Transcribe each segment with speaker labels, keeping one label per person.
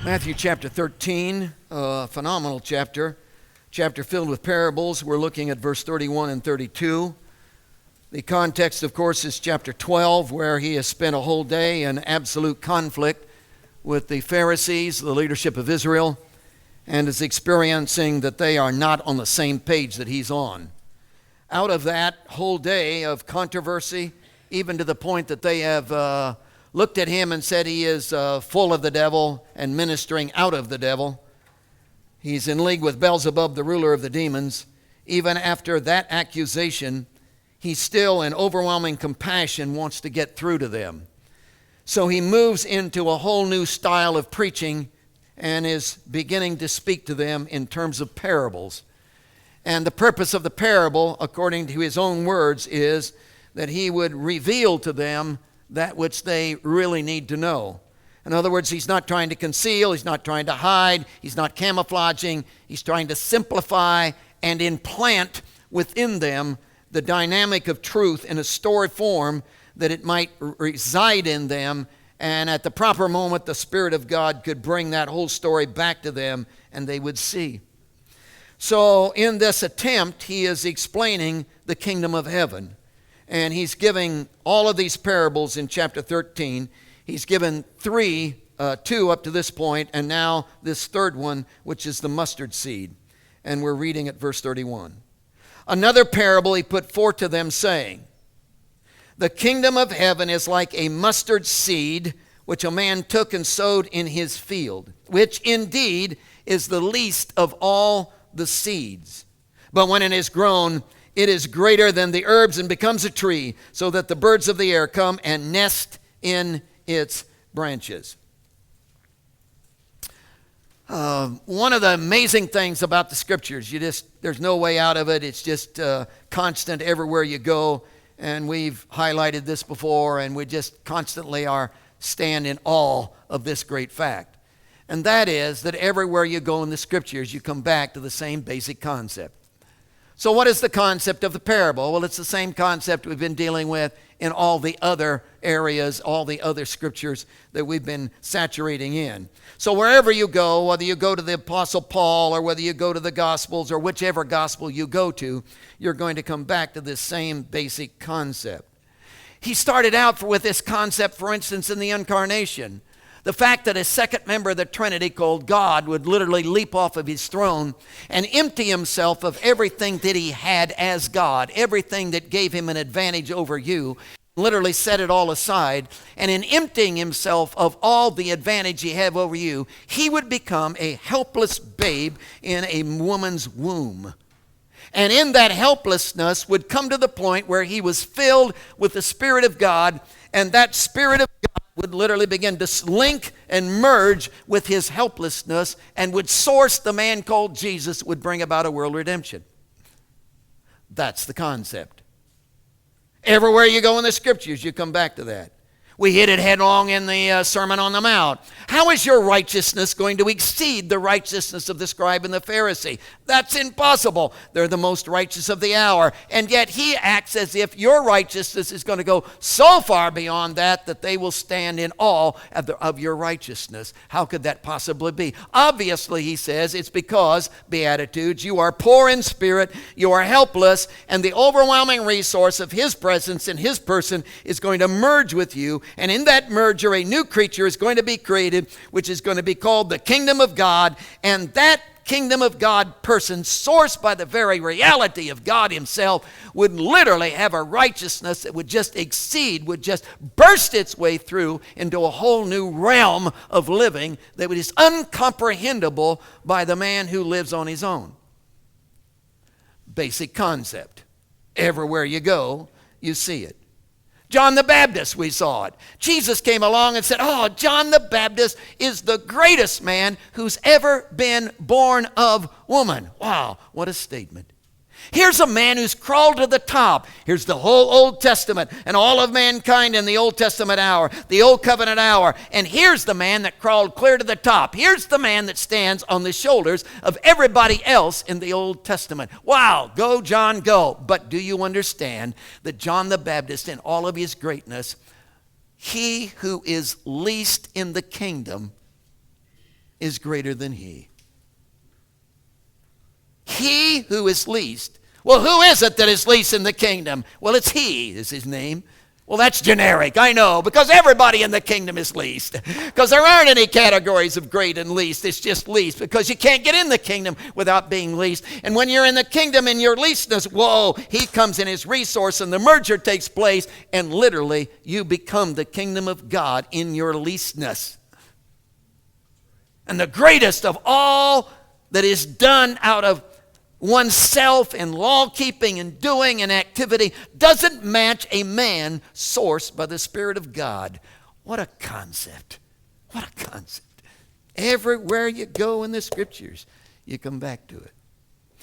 Speaker 1: Matthew chapter 13, a phenomenal chapter filled with parables. We're looking at verse 31 and 32. The context, of course, is chapter 12, where he has spent a whole day in absolute conflict with the Pharisees, the leadership of Israel, and is experiencing that they are not on the same page that he's on. Out of that whole day of controversy, even to the point that they have looked at him and said he is full of the devil and ministering out of the devil. He's in league with Beelzebub, the ruler of the demons. Even after that accusation, he still, in overwhelming compassion, wants to get through to them. So he moves into a whole new style of preaching and is beginning to speak to them in terms of parables. And the purpose of the parable, according to his own words, is that he would reveal to them that which they really need to know. In other words, he's not trying to conceal, he's not trying to hide, he's not camouflaging, he's trying to simplify and implant within them the dynamic of truth in a story form that it might reside in them, and at the proper moment the Spirit of God could bring that whole story back to them and they would see. So in this attempt, he is explaining the kingdom of heaven. And he's giving all of these parables in chapter 13. He's given two up to this point, and now this third one, which is the mustard seed. And we're reading at verse 31. Another parable he put forth to them, saying, the kingdom of heaven is like a mustard seed, which a man took and sowed in his field, which indeed is the least of all the seeds. But when it is grown, it is greater than the herbs and becomes a tree, so that the birds of the air come and nest in its branches. One of the amazing things about the Scriptures, there's no way out of it. It's just constant everywhere you go. And we've highlighted this before, and we just constantly stand in awe of this great fact. And that is that everywhere you go in the Scriptures, you come back to the same basic concept. So what is the concept of the parable? Well, it's the same concept we've been dealing with in all the other areas, all the other scriptures that we've been saturating in. So wherever you go, whether you go to the Apostle Paul or whether you go to the Gospels or whichever gospel you go to, you're going to come back to this same basic concept. He started out with this concept, for instance, in the incarnation. The fact that a second member of the Trinity called God would literally leap off of his throne and empty himself of everything that he had as God, everything that gave him an advantage over you, literally set it all aside. And in emptying himself of all the advantage he had over you, he would become a helpless babe in a woman's womb. And in that helplessness would come to the point where he was filled with the Spirit of God, and that Spirit of God would literally begin to link and merge with his helplessness and would source the man called Jesus, would bring about a world redemption. That's the concept. Everywhere you go in the Scriptures, you come back to that. We hit it headlong in the Sermon on the Mount. How is your righteousness going to exceed the righteousness of the scribe and the Pharisee? That's impossible. They're the most righteous of the hour. And yet he acts as if your righteousness is going to go so far beyond that they will stand in awe of your righteousness. How could that possibly be? Obviously, he says, it's because, Beatitudes, you are poor in spirit, you are helpless, and the overwhelming resource of his presence and his person is going to merge with you. And in that merger, a new creature is going to be created, which is going to be called the kingdom of God. And that kingdom of God person, sourced by the very reality of God himself, would literally have a righteousness that would just exceed, would just burst its way through into a whole new realm of living that is uncomprehendable by the man who lives on his own. Basic concept. Everywhere you go, you see it. John the Baptist, we saw it. Jesus came along and said, John the Baptist is the greatest man who's ever been born of woman. Wow, what a statement. Here's a man who's crawled to the top. Here's the whole Old Testament and all of mankind in the Old Testament hour, the Old Covenant hour. And here's the man that crawled clear to the top. Here's the man that stands on the shoulders of everybody else in the Old Testament. Wow, go John, go. But do you understand that John the Baptist, in all of his greatness, he who is least in the kingdom is greater than he. He who is least. Well, who is it that is least in the kingdom? Well, it's he is his name. Well, that's generic, I know, because everybody in the kingdom is least. Because there aren't any categories of great and least. It's just least, because you can't get in the kingdom without being least. And when you're in the kingdom in your leastness, whoa, he comes in his resource and the merger takes place, and literally you become the kingdom of God in your leastness. And the greatest of all that is done out of oneself in law-keeping and doing and activity doesn't match a man sourced by the Spirit of God. What a concept. What a concept. Everywhere you go in the Scriptures, you come back to it.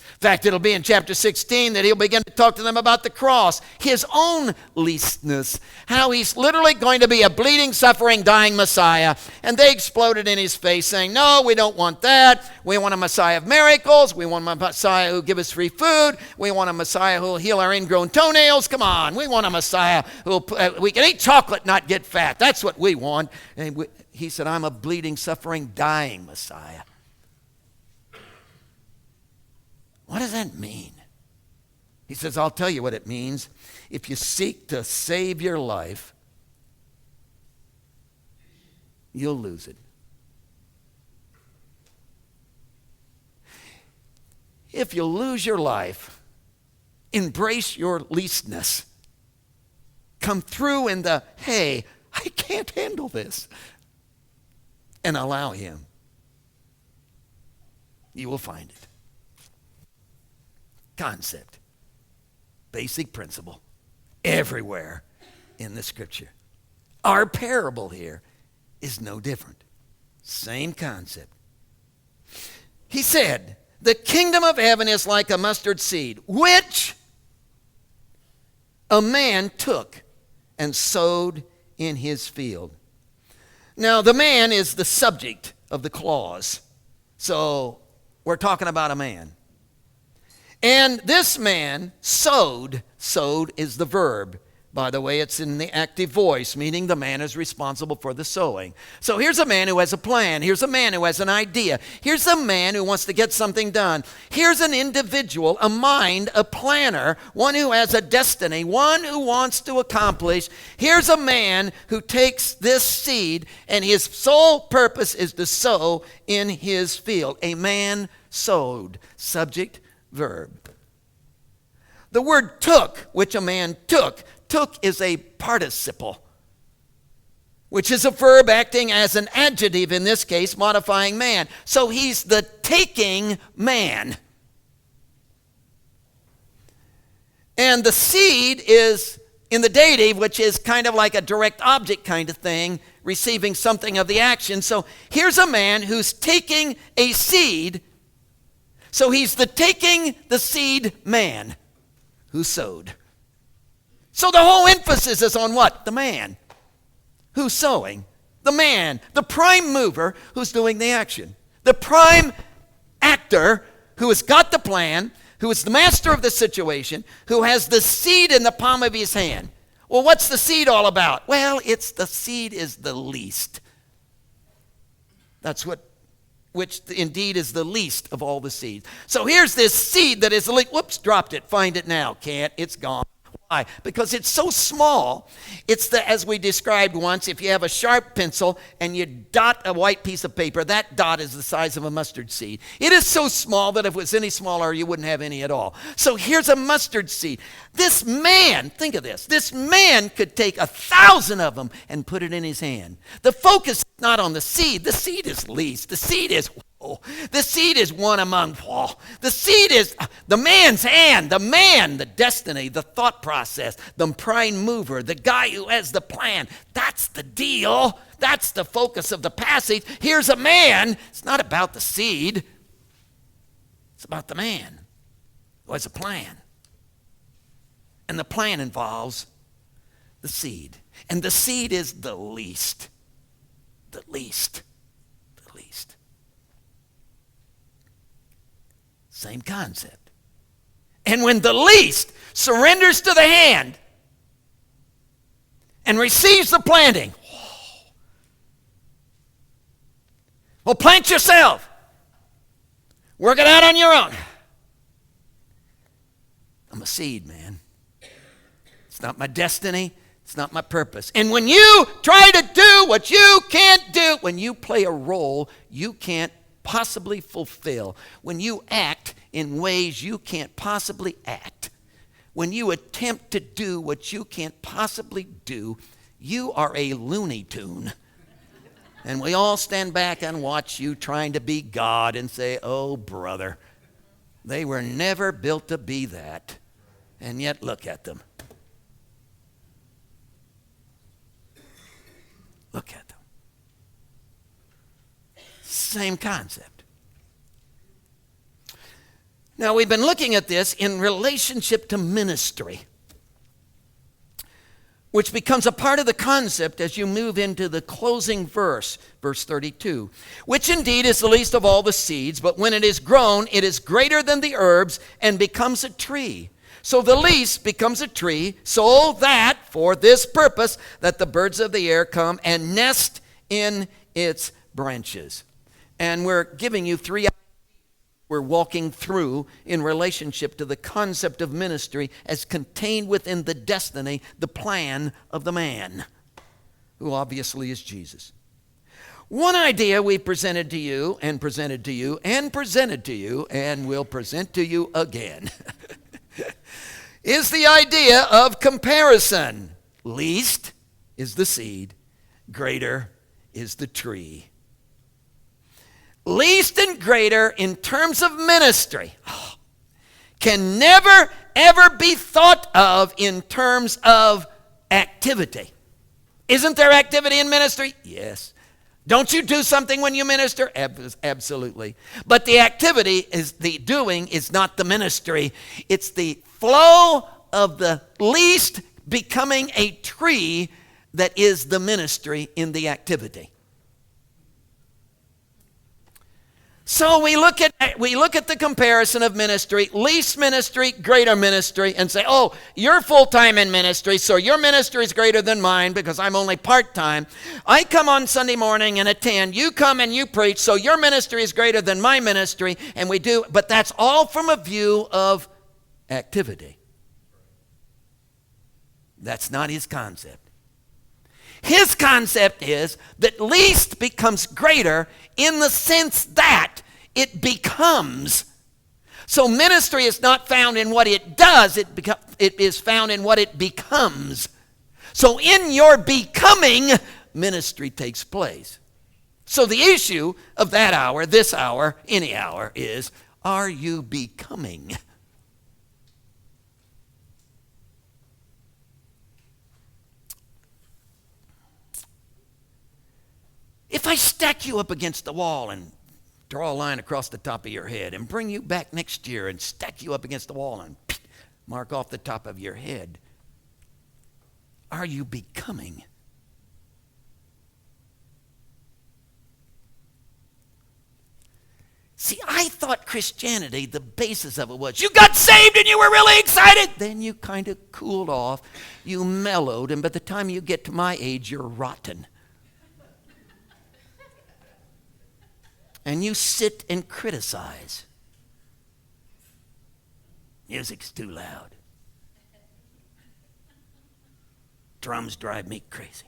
Speaker 1: In fact, it'll be in chapter 16 that he'll begin to talk to them about the cross, his own leastness, how he's literally going to be a bleeding, suffering, dying Messiah. And they exploded in his face saying, no, we don't want that. We want a Messiah of miracles. We want a Messiah who'll give us free food. We want a Messiah who'll heal our ingrown toenails. Come on, we want a Messiah who'll, we can eat chocolate, not get fat. That's what we want. And he said, I'm a bleeding, suffering, dying Messiah. What does that mean? He says, I'll tell you what it means. If you seek to save your life, you'll lose it. If you lose your life, embrace your leastness. Come through in the, hey, I can't handle this. And allow him. You will find it. Concept, basic principle, everywhere in the Scripture. Our parable here is no different. Same concept. He said, the kingdom of heaven is like a mustard seed, which a man took and sowed in his field. Now, the man is the subject of the clause. So, we're talking about a man. And this man sowed. Sowed is the verb. By the way, it's in the active voice, meaning the man is responsible for the sowing. So here's a man who has a plan. Here's a man who has an idea. Here's a man who wants to get something done. Here's an individual, a mind, a planner, one who has a destiny, one who wants to accomplish. Here's a man who takes this seed, and his sole purpose is to sow in his field. A man sowed. Subject, verb. The word took, which a man took is a participle, which is a verb acting as an adjective, in this case, modifying man. So he's the taking man. And the seed is in the dative, which is kind of like a direct object kind of thing, receiving something of the action. So here's a man who's taking a seed. So he's the taking the seed man who sowed. So the whole emphasis is on what? The man who's sowing. The man, the prime mover who's doing the action. The prime actor who has got the plan, who is the master of the situation, who has the seed in the palm of his hand. Well, what's the seed all about? Well, it's the seed is the least. That's which indeed is the least of all the seeds. So here's this seed that is the least. Whoops, dropped it. Find it now. Can't. It's gone. Why? Because it's so small. It's as we described once, if you have a sharp pencil and you dot a white piece of paper, that dot is the size of a mustard seed. It is so small that if it was any smaller, you wouldn't have any at all. So here's a mustard seed. This man, think of this, this man could take 1,000 of them and put it in his hand. The focus is not on the seed. The seed is least. The seed is the seed is one among. The seed is the man's hand, the man, the destiny, the thought process, the prime mover, the guy who has the plan. That's the deal. That's the focus of the passage. Here's a man. It's not about the seed. It's about the man who has a plan. And the plan involves the seed. And the seed is the least. The least. The least. Same concept. And when the least surrenders to the hand and receives the planting, Well, plant yourself. Work it out on your own. I'm a seed, man. It's not my destiny. It's not my purpose. And when you try to do what you can't do, when you play a role you can't possibly fulfill, when you act in ways you can't possibly act, when you attempt to do what you can't possibly do, you are a Looney Tune. And we all stand back and watch you trying to be God and say, oh, brother, they were never built to be that. And yet look at them. Look at them. Same concept. Now, we've been looking at this in relationship to ministry, which becomes a part of the concept as you move into the closing verse, verse 32, which indeed is the least of all the seeds, but when it is grown, it is greater than the herbs and becomes a tree. So the least becomes a tree, so that for this purpose, that the birds of the air come and nest in its branches. And we're giving you three we're walking through in relationship to the concept of ministry as contained within the destiny, the plan of the man, who obviously is Jesus. One idea we presented to you and presented to you and presented to you and will present to you again is the idea of comparison. Least is the seed, greater is the tree. Least and greater in terms of ministry can never, ever be thought of in terms of activity. Isn't there activity in ministry? Yes. Don't you do something when you minister? Absolutely. But the activity is the doing is not the ministry. It's the flow of the least becoming a tree that is the ministry in the activity. So we look at the comparison of ministry, least ministry, greater ministry, and say, oh, you're full-time in ministry, so your ministry is greater than mine because I'm only part-time. I come on Sunday morning and attend. You come and you preach, so your ministry is greater than my ministry, and we do. But that's all from a view of activity. That's not his concept. His concept is that least becomes greater in the sense that it becomes. So ministry is not found in what it does, it is found in what it becomes. So in your becoming, ministry takes place. So the issue of that hour, this hour, any hour is, are you becoming? If I stack you up against the wall and draw a line across the top of your head and bring you back next year and stack you up against the wall and mark off the top of your head, are you becoming? See, I thought Christianity, the basis of it was you got saved and you were really excited. Then you kind of cooled off, you mellowed, and by the time you get to my age, you're rotten. And you sit and criticize. Music's too loud. Drums drive me crazy.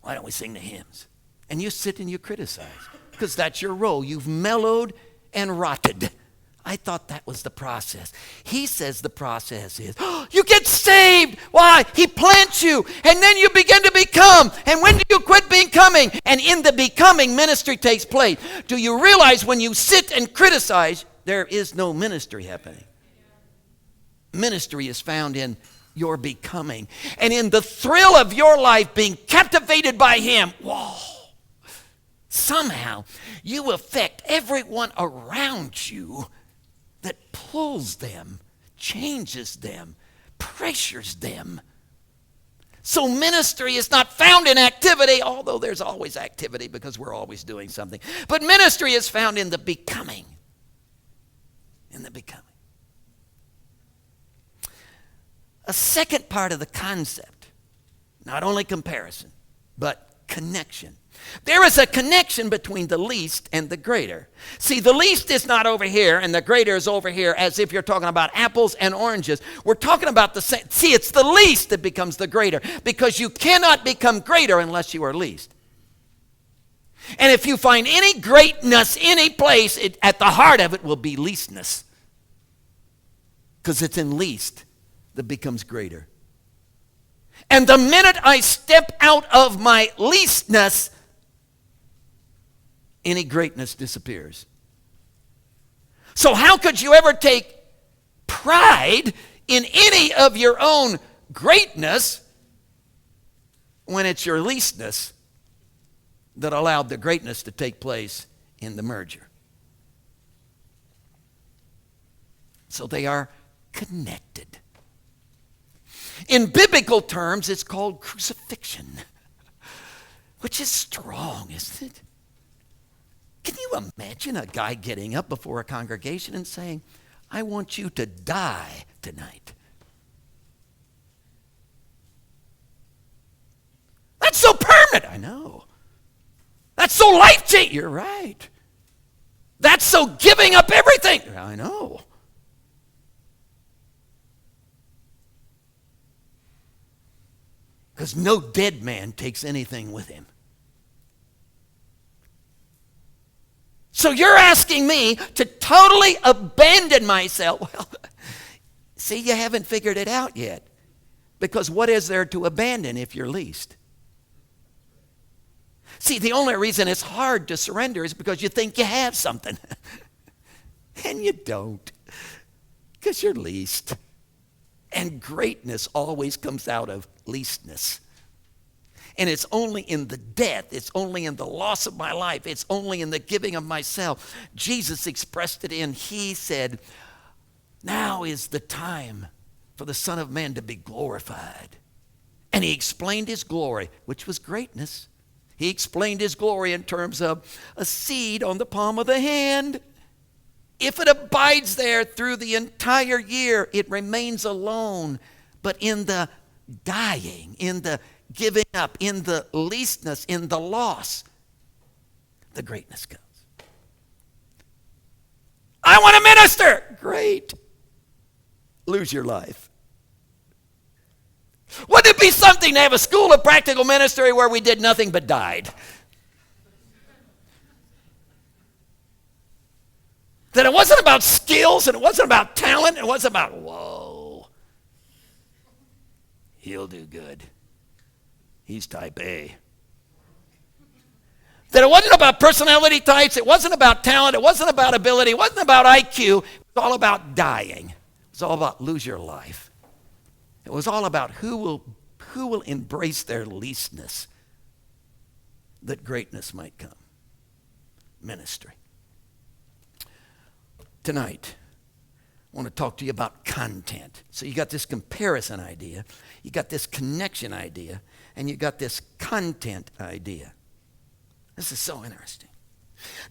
Speaker 1: Why don't we sing the hymns? And you sit and you criticize because that's your role. You've mellowed and rotted. I thought that was the process. He says the process is, you get saved. Why? He plants you, and then you begin to become. And when do you quit becoming? And in the becoming, ministry takes place. Do you realize when you sit and criticize, there is no ministry happening? Ministry is found in your becoming. And in the thrill of your life being captivated by him, whoa, somehow you affect everyone around you that pulls them, changes them, pressures them. So ministry is not found in activity, although there's always activity because we're always doing something. But ministry is found in the becoming. In the becoming. A second part of the concept, not only comparison, but connection. There is a connection between the least and the greater. See, the least is not over here and the greater is over here, as if you're talking about apples and oranges. We're talking about the same. See, it's the least that becomes the greater, because you cannot become greater unless you are least. And if you find any greatness any place, at the heart of it will be leastness, because it's in least that becomes greater. And the minute I step out of my leastness, any greatness disappears. So how could you ever take pride in any of your own greatness when it's your leastness that allowed the greatness to take place in the merger? So they are connected. In biblical terms, it's called crucifixion, which is strong, isn't it? Can you imagine a guy getting up before a congregation and saying, I want you to die tonight? That's so permanent. I know. That's so life-changing. You're right. That's so giving up everything. I know. Because no dead man takes anything with him. So you're asking me to totally abandon myself. Well, see, you haven't figured it out yet. Because what is there to abandon if you're least? See, the only reason it's hard to surrender is because you think you have something. And you don't. Because you're least. And greatness always comes out of leastness. And it's only in the death, it's only in the loss of my life, it's only in the giving of myself. Jesus expressed it in, he said, now is the time for the Son of Man to be glorified. And he explained his glory, which was greatness. He explained his glory in terms of a seed on the palm of the hand. If it abides there through the entire year, it remains alone. But in the dying, in the giving up, in the leastness, in the loss, the greatness comes. I want to minister. Great. Lose your life. Wouldn't it be something to have a school of practical ministry where we did nothing but died? That it wasn't about skills and it wasn't about talent. It wasn't about, whoa, he'll do good. He's type A. That it wasn't about personality types. It wasn't about talent. It wasn't about ability. It wasn't about IQ. It was all about dying. It was all about lose your life. It was all about who will embrace their leastness that greatness might come. Ministry. Tonight, I want to talk to you about content. So you got this comparison idea, you got this connection idea, and you got this content idea. This is so interesting.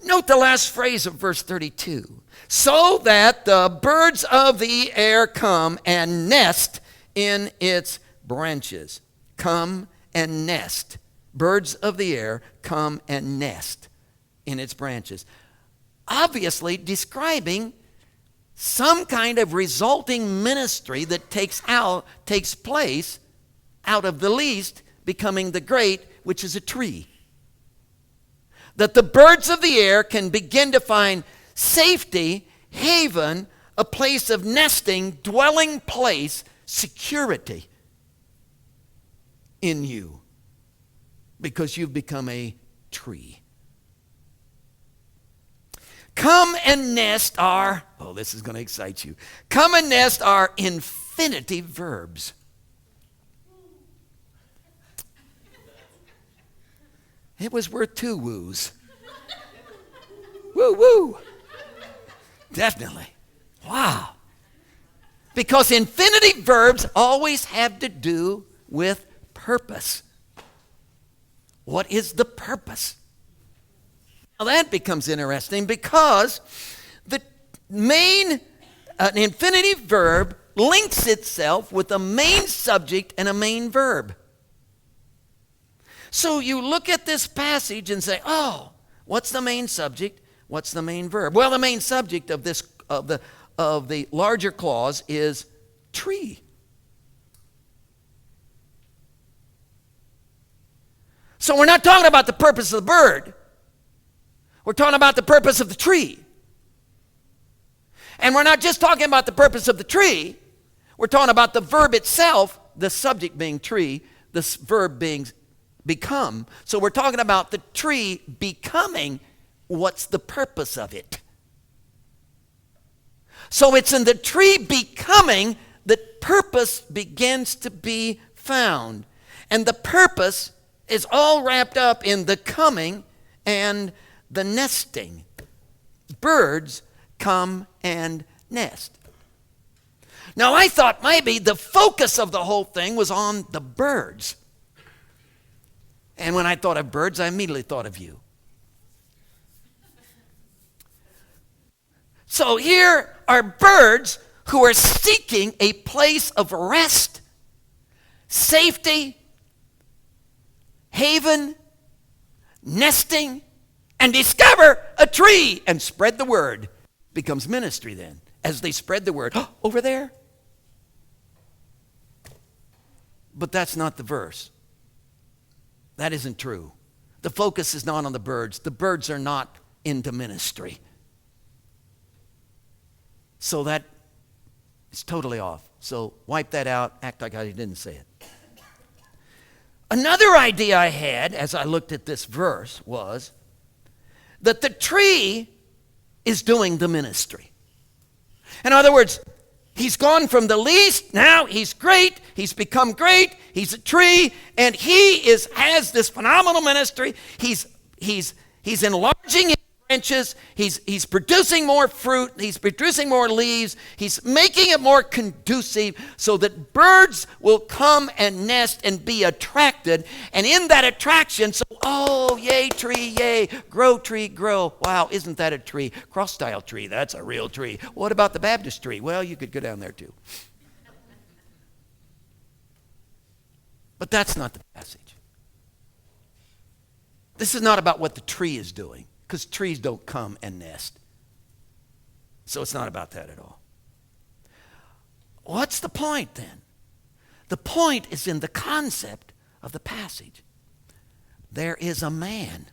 Speaker 1: Note the last phrase of verse 32. So that the birds of the air come and nest in its branches. Come and nest. Birds of the air come and nest in its branches. Obviously describing some kind of resulting ministry that takes place out of the least, becoming the great, which is a tree. That the birds of the air can begin to find safety, haven, a place of nesting, dwelling place, security in you because you've become a tree. Come and nest are, oh, this is going to excite you. Come and nest are infinitive verbs. It was worth 2 woos. Woo, woo. Definitely. Wow. Because infinitive verbs always have to do with purpose. What is the purpose? Now that becomes interesting because the main, an infinitive verb links itself with a main subject and a main verb. So you look at this passage and say, oh, what's the main subject? What's the main verb? Well, the main subject of the larger clause is tree. So we're not talking about the purpose of the bird. We're talking about the purpose of the tree. And we're not just talking about the purpose of the tree. We're talking about the verb itself, the subject being tree, the verb being become. So we're talking about the tree becoming what's the purpose of it. So it's in the tree becoming that purpose begins to be found. And the purpose is all wrapped up in the coming and the nesting. Birds come and nest. Now, I thought maybe the focus of the whole thing was on the birds. And when I thought of birds, I immediately thought of you. So here are birds who are seeking a place of rest, safety, haven, nesting, and discover a tree and spread the word. Becomes ministry then, as they spread the word. Oh, over there? But that's not the verse. That isn't true. The focus is not on the birds. The birds are not into ministry. So that is totally off. So wipe that out, act like I didn't say it. Another idea I had as I looked at this verse was that the tree is doing the ministry. In other words, he's gone from the least, now he's great, he's become great, he's a tree, and he has this phenomenal ministry. He's enlarging his branches, he's producing more fruit, he's producing more leaves, he's making it more conducive so that birds will come and nest and be attracted. And in that attraction, so, oh, yay, tree, yay, grow, tree, grow. Wow, isn't that a tree? Cross-style tree, that's a real tree. What about the Baptist tree? Well, you could go down there too. But that's not the passage. This is not about what the tree is doing, because trees don't come and nest. So it's not about that at all. What's the point then? The point is in the concept of the passage. There is a man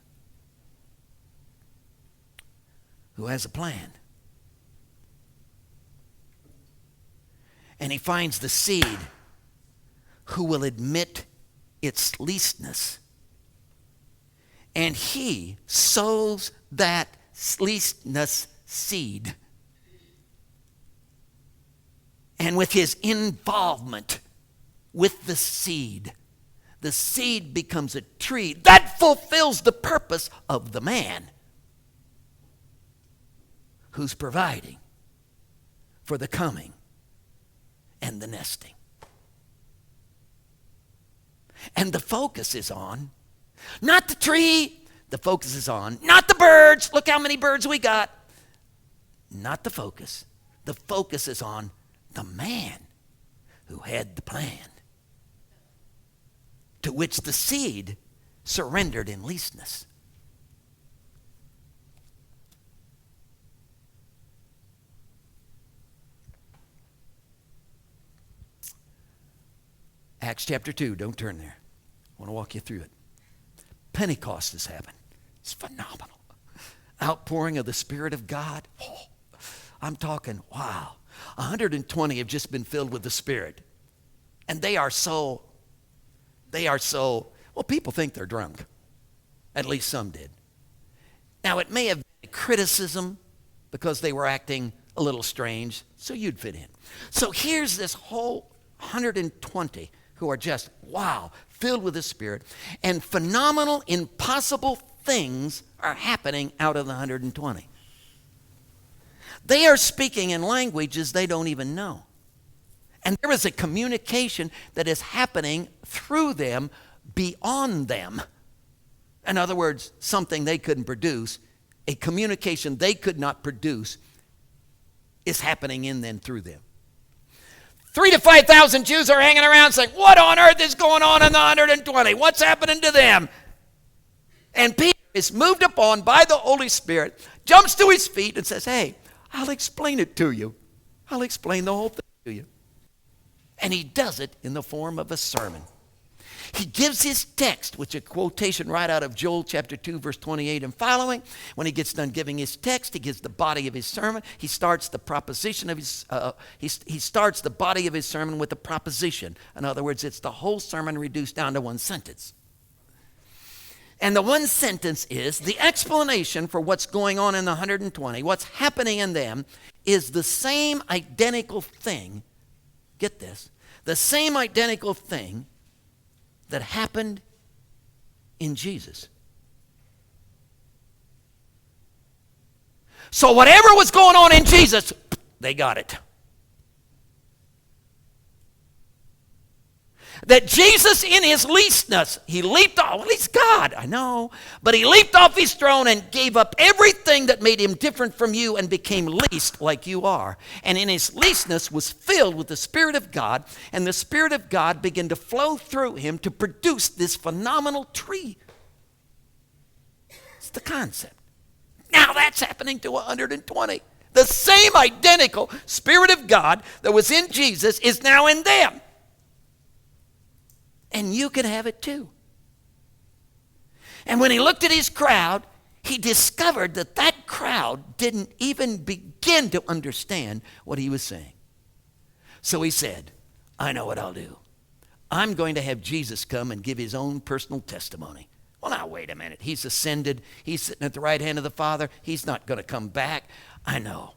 Speaker 1: who has a plan. And he finds the seed who will admit its leastness. And he sows that leastness seed. And with his involvement with the seed becomes a tree that fulfills the purpose of the man who's providing for the coming and the nesting. And the focus is on not the tree, the focus is on not the birds. Look how many birds we got. Not the focus. The focus is on the man who had the plan, to which the seed surrendered in leastness. Acts chapter 2, don't turn there. I want to walk you through it. Pentecost has happened. It's phenomenal. Outpouring of the Spirit of God. Oh, I'm talking, wow. 120 have just been filled with the Spirit. And they are so, well, people think they're drunk. At least some did. Now, it may have been criticism because they were acting a little strange, so you'd fit in. So here's this whole 120 who are just, wow, filled with the Spirit, and phenomenal, impossible things are happening out of the 120. They are speaking in languages they don't even know. And there is a communication that is happening through them, beyond them. In other words, something they couldn't produce, a communication they could not produce is happening in them, through them. 3,000 to 5,000 Jews are hanging around saying, what on earth is going on in the 120? What's happening to them? And Peter is moved upon by the Holy Spirit, jumps to his feet and says, hey, I'll explain it to you. I'll explain the whole thing to you. And he does it in the form of a sermon. He gives his text, which is a quotation right out of Joel chapter 2, verse 28 and following. When he gets done giving his text, he gives the body of his sermon. He starts the proposition of his, he starts the body of his sermon with a proposition. In other words, it's the whole sermon reduced down to one sentence. And the one sentence is, the explanation for what's going on in the 120, what's happening in them, is the same identical thing, get this, the same identical thing that happened in Jesus. So whatever was going on in Jesus, they got it. That Jesus in his leastness, he leaped off, well, he's God, I know, but he leaped off his throne and gave up everything that made him different from you and became least like you are. And in his leastness was filled with the Spirit of God, and the Spirit of God began to flow through him to produce this phenomenal tree. It's the concept. Now that's happening to 120. The same identical Spirit of God that was in Jesus is now in them. And you can have it too. And when he looked at his crowd, he discovered that that crowd didn't even begin to understand what he was saying. So he said, I know what I'll do. I'm going to have Jesus come and give his own personal testimony. Well, now, wait a minute. He's ascended. He's sitting at the right hand of the Father. He's not going to come back. I know.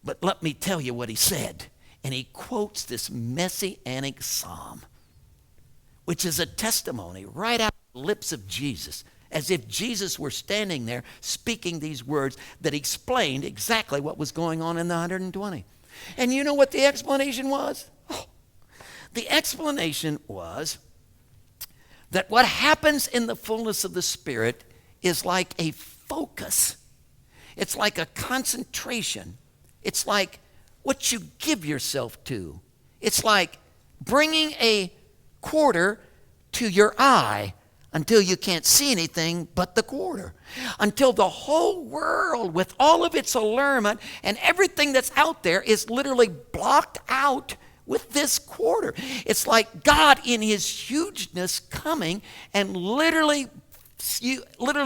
Speaker 1: But let me tell you what he said. And he quotes this messianic psalm, which is a testimony right out of the lips of Jesus, as if Jesus were standing there speaking these words that explained exactly what was going on in the 120. And you know what the explanation was? Oh, the explanation was that what happens in the fullness of the Spirit is like a focus. It's like a concentration. It's like what you give yourself to. It's like bringing a quarter to your eye until you can't see anything but the quarter. Until the whole world with all of its allurement and everything that's out there is literally blocked out with this quarter. It's like God in his hugeness coming and literally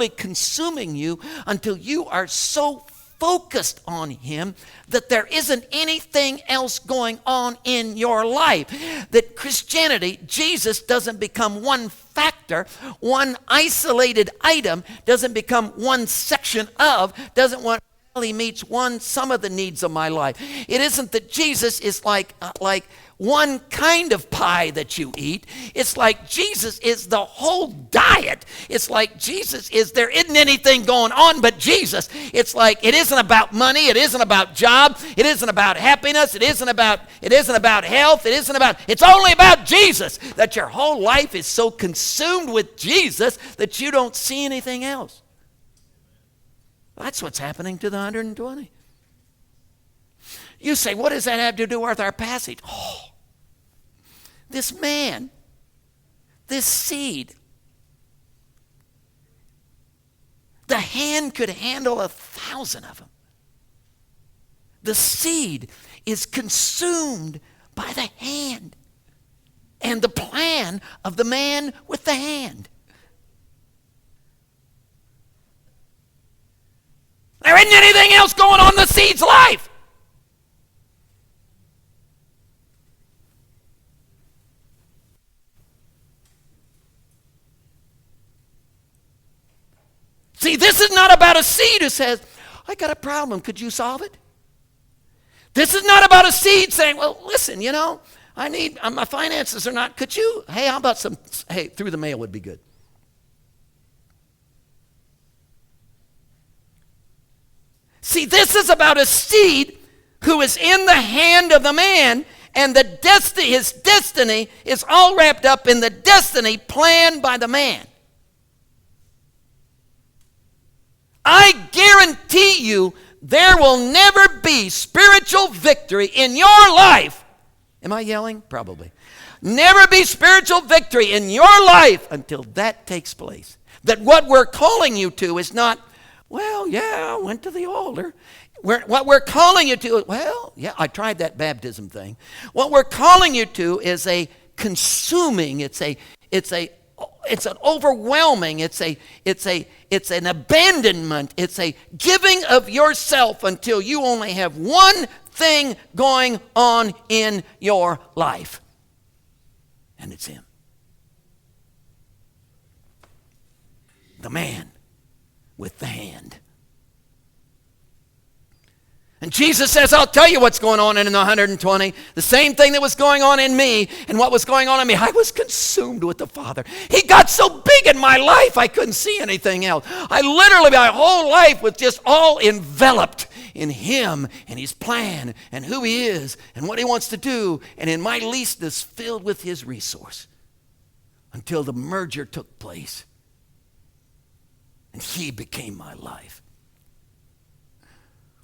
Speaker 1: consuming you until you are so focused on him that there isn't anything else going on in your life. That Christianity, Jesus doesn't become one factor, one isolated item, doesn't become one section of, doesn't want he meets some of the needs of my life. It isn't that Jesus is like one kind of pie that you eat. It's like Jesus is the whole diet. It's like Jesus is, there isn't anything going on but Jesus. It's like it isn't about money. It isn't about job. It isn't about happiness. It isn't about health. It's only about Jesus. That your whole life is so consumed with Jesus that you don't see anything else. That's what's happening to the 120. You say, what does that have to do with our passage? Oh, this man, this seed, the hand could handle 1,000 of them. The seed is consumed by the hand and the plan of the man with the hand. There isn't anything else going on in the seed's life. See, this is not about a seed who says, I got a problem, could you solve it? This is not about a seed saying, well, listen, I need, my finances are not, could you, how about through the mail would be good. See, this is about a seed who is in the hand of the man, and his destiny is all wrapped up in the destiny planned by the man. I guarantee you there will never be spiritual victory in your life Am I yelling? Probably. Never be spiritual victory in your life until that takes place. That what we're calling you to is not, well, yeah, I went to the altar. What we're calling you to, well, yeah, I tried that baptism thing. What we're calling you to is a consuming, it's an overwhelming, it's an abandonment, it's a giving of yourself until you only have one thing going on in your life. And it's Him. The man with the hand. And Jesus says, I'll tell you what's going on in the 120. The same thing that was going on in me and what was going on in me. I was consumed with the Father. He got so big in my life, I couldn't see anything else. I literally, my whole life was just all enveloped in Him and His plan and who He is and what He wants to do. And in my leastness, filled with His resource until the merger took place. And He became my life.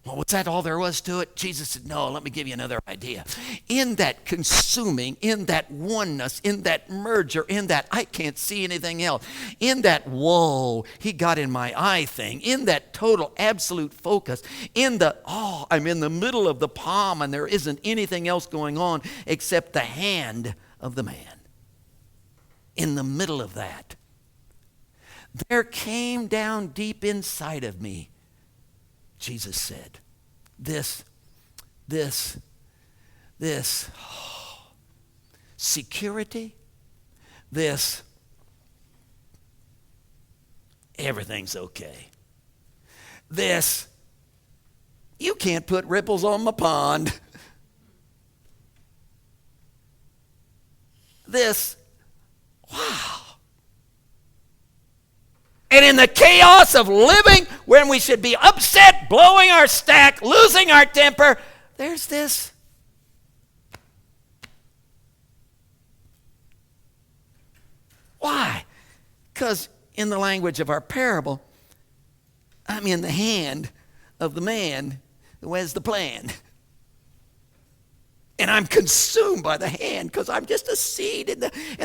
Speaker 1: Well, was that all there was to it? Jesus said, no, let me give you another idea. In that consuming, in that oneness, in that merger, in that I can't see anything else, in that whoa, He got in my eye thing, in that total absolute focus, in the, I'm in the middle of the palm and there isn't anything else going on except the hand of the man. In the middle of that, there came down deep inside of me, Jesus said, this security, this everything's okay. This, you can't put ripples on my pond. This, wow. And in the chaos of living when we should be upset, blowing our stack, losing our temper, there's this. Why? Because in the language of our parable, I'm in the hand of the man who has the plan. And I'm consumed by the hand because I'm just a seed, and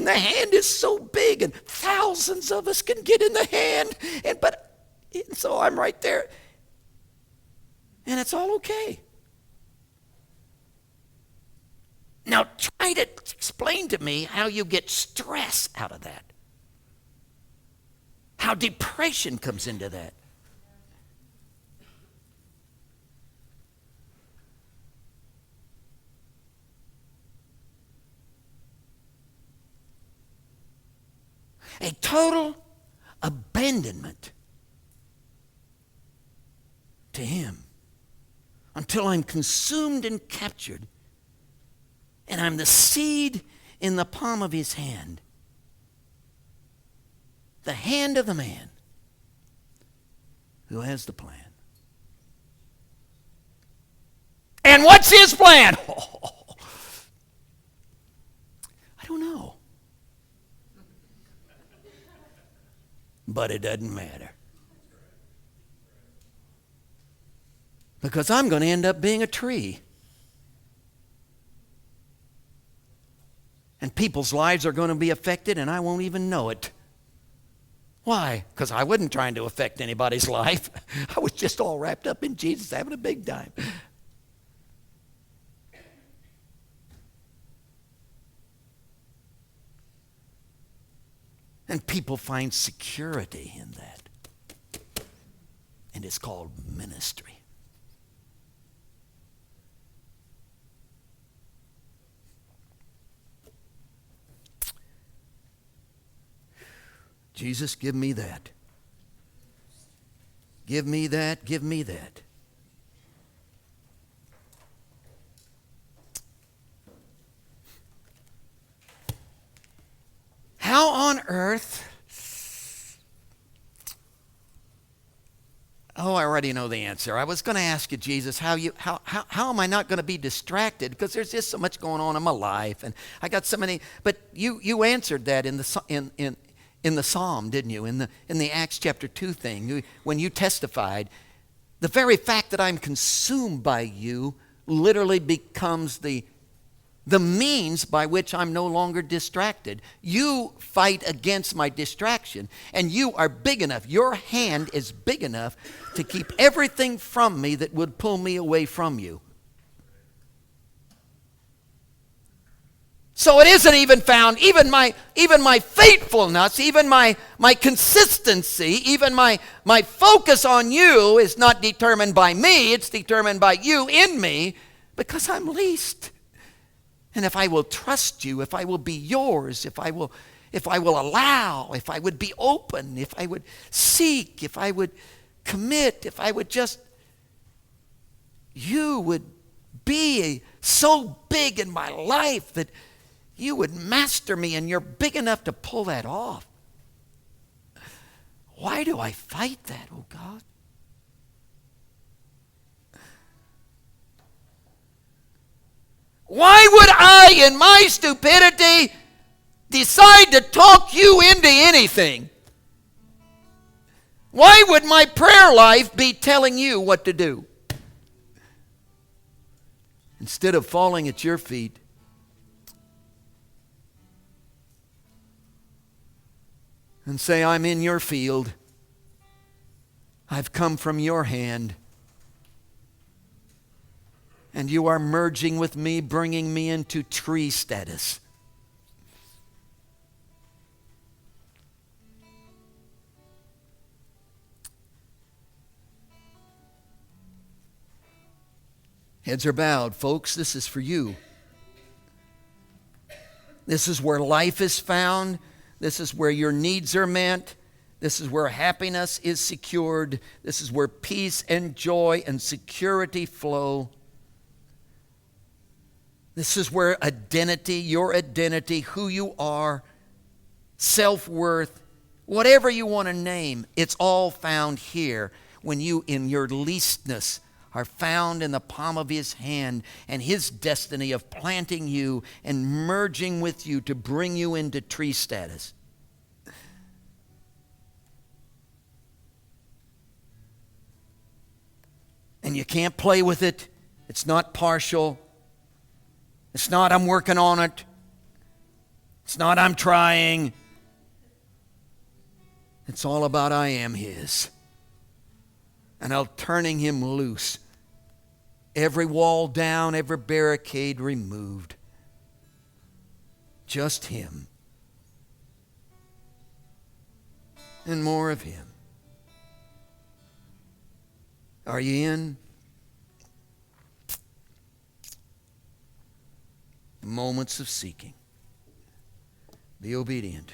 Speaker 1: the hand is so big, and thousands of us can get in the hand. And so I'm right there, and it's all okay. Now try to explain to me how you get stress out of that. How depression comes into that. A total abandonment to Him until I'm consumed and captured, and I'm the seed in the palm of His hand, the hand of the man who has the plan. And what's His plan? I don't know. But it doesn't matter. Because I'm going to end up being a tree. And people's lives are going to be affected and I won't even know it. Why? Because I wasn't trying to affect anybody's life. I was just all wrapped up in Jesus having a big time. And people find security in that. And it's called ministry. Jesus, give me that. Give me that, give me that. How on earth? Oh, I already know the answer. I was going to ask you, Jesus, how am I not going to be distracted? Because there's just so much going on in my life, and I got so many. But you answered that in the Psalm, didn't you? In the Acts chapter 2 thing, when you testified, the very fact that I'm consumed by you literally becomes the the means by which I'm no longer distracted. You fight against my distraction, and you are big enough. Your hand is big enough to keep everything from me that would pull me away from you. So it isn't even found, even my faithfulness, even my consistency, even my focus on you is not determined by me. It's determined by you in me, because I'm least. And if I will trust you, if I will be yours, if I will allow, if I would be open, if I would seek, if I would commit, if I would just, you would be so big in my life that you would master me, and you're big enough to pull that off. Why do I fight that, oh God? Why would I, in my stupidity, decide to talk you into anything? Why would my prayer life be telling you what to do? Instead of falling at your feet, and say, I'm in your field. I've come from your hand. And you are merging with me, bringing me into tree status. Heads are bowed, folks. This is for you. This is where life is found. This is where your needs are met. This is where happiness is secured. This is where peace and joy and security flow. This is where identity, your identity, who you are, self-worth, whatever you want to name, it's all found here when you, in your leastness, are found in the palm of his hand, and his destiny of planting you and merging with you to bring you into tree status. And you can't play with it. It's not partial. It's not I'm working on it. It's not I'm trying. It's all about I am his. And I'm turning him loose. Every wall down, every barricade removed. Just him. And more of him. Are you in? Moments of seeking. Be obedient.